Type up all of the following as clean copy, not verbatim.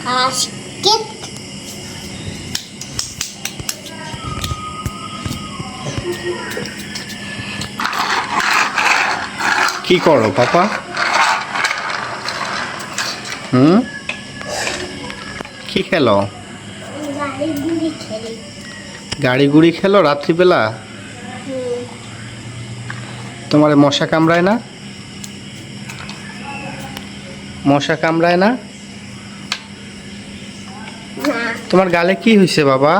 basket. কি করো পাপা? কি খেলো? গাড়ি গুড়ি খেলো রাত্রিবেলা? তোমার মশা কামড়ায় না? মশা কামড়ায় না? তোমার গালে কি হয়েছে বাবা?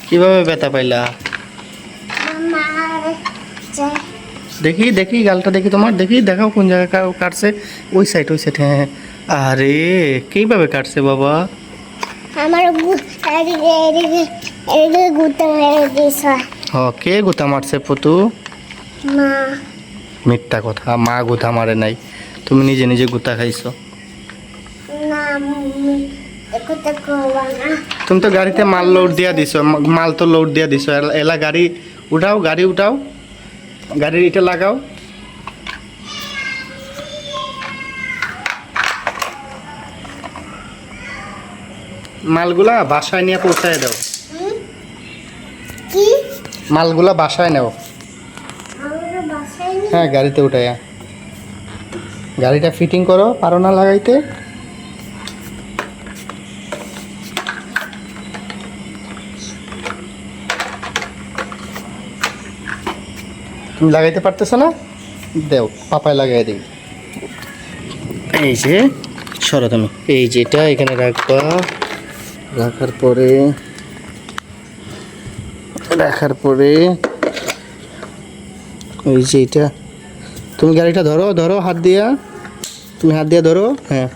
কিভাবে ব্যথা পাইলা? দেখি দেখি গালটা দেখি তোমার, দেখি দেখাও কোন জায়গায় কাটছে। ওই সাইড হ্যাঁ। আরে কিভাবে কাটছে বাবা? আমার গুতা মেরে দিয়েছে। কে গুতা মারছে পুতু? মা। মিথ্যা কথা, মা গুতা মারে নাই, তুমি নিজে নিজে গুতা খাইছো। না গুতা করবা না। তুমি তো গাড়িতে মাল লোড দিয়া দিছো, মাল তো লোড দিয়া দিছো। এলা গাড়ি উঠাও, গাড়ি উঠাও, গাড়ির ইটা লাগাও। মালগুলা বাসায় নিয়ে পৌঁছায় দাও। কি? মালগুলা বাসায় নাও। হ্যাঁ গাড়িতে উঠাইয়া গাড়িটা ফিটিং করো। পারো না লাগাইতে? তুমি লাগাইতে পারতেছো না? দেও, পাপায় লাগাই দিই। এই যে সরো তুমি, এই যেটা এখানে রাখবা। রাখার পরে ওই যে এটা, তুমি গাড়িটা ধরো, ধরো হাত দিয়া, তুমি হাত দিয়ে ধরো। হ্যাঁ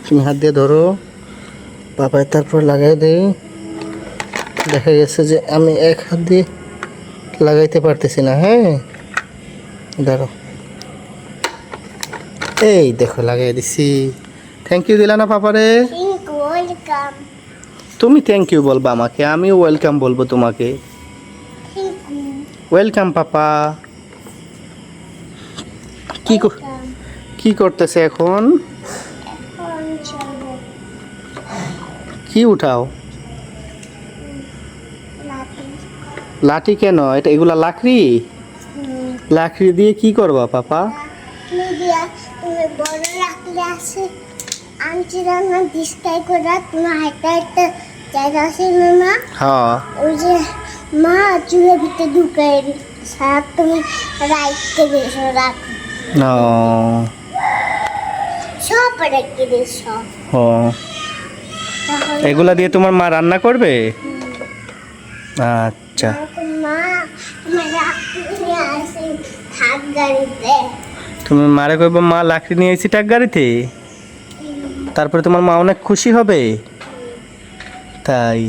তুমি হাত দিয়ে ধরো, পাপায় তারপর লাগাই দেই। দেখা গেছে যে আমি এক হাত দিয়ে লাগাইতে পারতেছি না। হ্যাঁ ধরো, এই দেখো লাগাই দিছি। থ্যাংক ইউ দিলা না পাপারে? ওয়েলকাম। তুমি থ্যাংক ইউ বলবা আমাকে, আমিও ওয়েলকাম বলবো তোমাকে। ওয়েলকাম পাপা। কি করতেছে এখন? কি উঠাও? লাঠি কেন? এটা এগুলা লাকড়ি? লাকড়ি দিয়ে কি করবা পাপা? বড় রাখলে আছে আনছি রান্না ডিসকাই করে তোমার হাইটা একটা জায়গা আছে না? হ্যাঁ ওই যে মা চুলের ভিতরে ঢুকাই সারা তুমি রাইতে দিয়েছো রাখ। সব রেখে দিয়েছো। এগুলা দিয়ে তোমার মা রান্না করবে? আচ্ছা। মা আমার রাখতে আসে থাক গাড়িতে। তুমি মারে কইবা মা লাকড়ি নিয়ে এসেছি টাক গাড়িতে, তারপরে তোমার মা অনেক খুশি হবে। তাই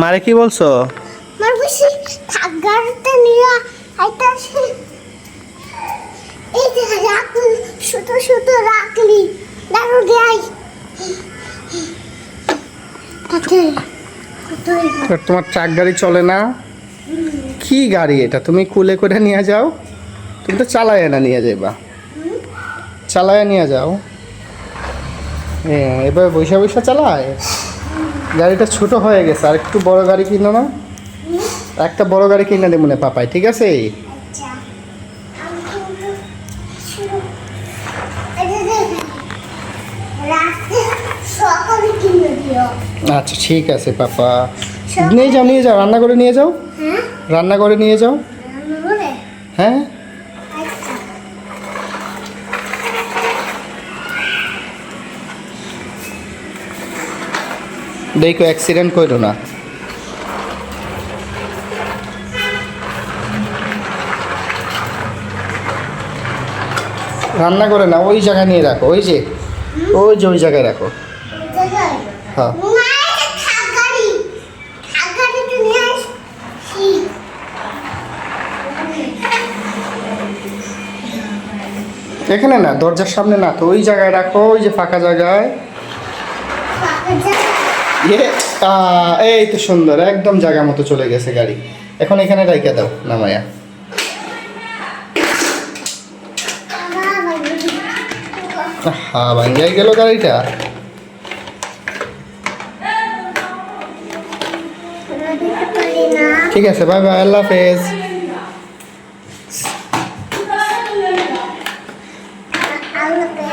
মারে কি বলছো? থাক গাড়িতে নিয়ে আইতাছি। এই যে রাখলি ছোট ছোট রাখলি দাঁড়ো যাই। তোমার ট্রাক গাড়ি চলে না? কি গাড়ি এটা? তুমি কুলে করে নিয়ে যাও, তুমি তো চালায় না নিয়ে যাইবা, চালায় নিয়ে যাও। হ্যাঁ এবার বৈশা বৈশা চালায়। গাড়িটা ছোট হয়ে গেছে, আর একটু বড় গাড়ি কিনো না? একটা বড় গাড়ি কিনে দেবো না পাপাই, ঠিক আছে? আচ্ছা ঠিক আছে পাপা, নিয়ে যাও নিয়ে যাও, রান্না করে নিয়ে যাও, রান্না করে নিয়ে যাও। হ্যাঁ দেখো অ্যাক্সিডেন্ট করো না। রান্না করে না, ওই জায়গায় নিয়ে রাখো, ওই যে ওই জায়গায় রাখো। হ্যাঁ এখানে না, দরজার সামনে না তো, ওই জায়গায় রাখো, ওই যে ফাঁকা জায়গায়। এই তো সুন্দর, একদম জায়গা মতো চলে গেছে গাড়ি। এখন এখানে রাইখা দাও নামায়া। হ্যাঁ, ভাঙ্গাই গেল গাড়িটা। ঠিক আছে, বাই বাই, আল্লাহ হাফেজ। আল্লাহ